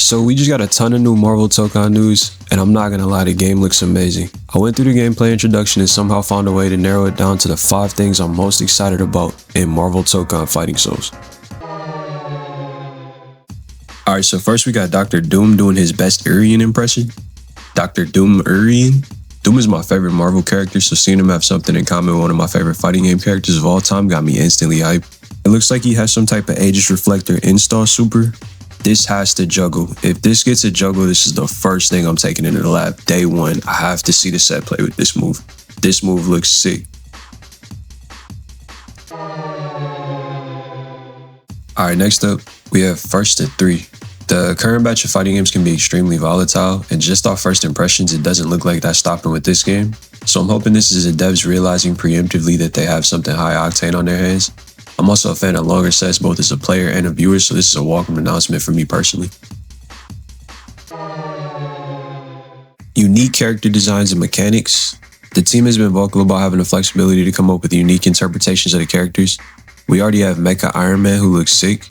So we just got a ton of new Marvel Tokon news, and I'm not gonna lie, the game looks amazing. I went through the gameplay introduction and somehow found a way to narrow it down to the 5 things I'm most excited about in Marvel Tokon Fighting Souls. Alright, so first we got Dr. Doom doing his best Urian impression. Dr. Doom Urian? Doom is my favorite Marvel character, so seeing him have something in common with one of my favorite fighting game characters of all time got me instantly hyped. It looks like he has some type of Aegis Reflector install super. This has to juggle. If this gets a juggle, this is the first thing I'm taking into the lab. Day one, I have to see the set play with this move. This move looks sick. Alright, next up, we have first to 3. The current batch of fighting games can be extremely volatile, and just off first impressions, it doesn't look like that's stopping with this game. So I'm hoping this is the devs realizing preemptively that they have something high octane on their hands. I'm also a fan of longer sets both as a player and a viewer, so this is a welcome announcement for me personally. Unique character designs and mechanics. The team has been vocal about having the flexibility to come up with unique interpretations of the characters. We already have Mecha Iron Man who looks sick,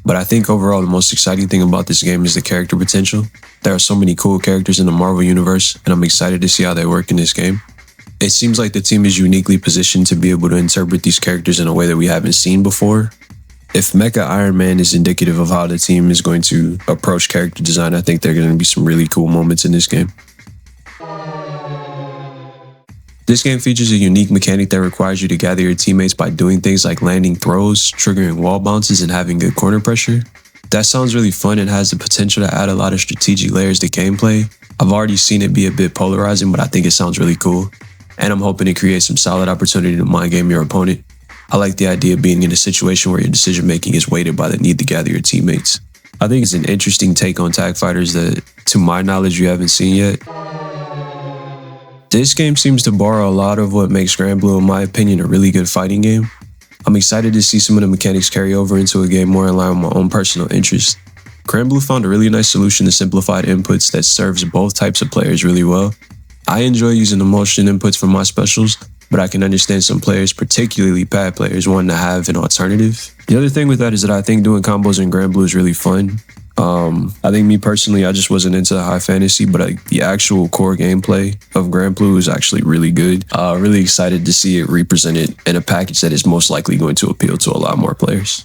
but I think overall the most exciting thing about this game is the character potential. There are so many cool characters in the Marvel universe, and I'm excited to see how they work in this game. It seems like the team is uniquely positioned to be able to interpret these characters in a way that we haven't seen before. If Mecha Iron Man is indicative of how the team is going to approach character design, I think there are going to be some really cool moments in this game. This game features a unique mechanic that requires you to gather your teammates by doing things like landing throws, triggering wall bounces, and having good corner pressure. That sounds really fun and has the potential to add a lot of strategic layers to gameplay. I've already seen it be a bit polarizing, but I think it sounds really cool. And I'm hoping to create some solid opportunity to mind game your opponent. I like the idea of being in a situation where your decision making is weighted by the need to gather your teammates. I think it's an interesting take on tag fighters that, to my knowledge, you haven't seen yet. This game seems to borrow a lot of what makes Grand Blue, in my opinion, a really good fighting game. I'm excited to see some of the mechanics carry over into a game more in line with my own personal interests. Grand Blue found a really nice solution to simplified inputs that serves both types of players really well. I enjoy using the motion inputs for my specials, but I can understand some players, particularly pad players, wanting to have an alternative. The other thing with that is that I think doing combos in Grand Blue is really fun. I think me personally, I just wasn't into high fantasy, but the actual core gameplay of Grand Blue is actually really good. Really excited to see it represented in a package that is most likely going to appeal to a lot more players.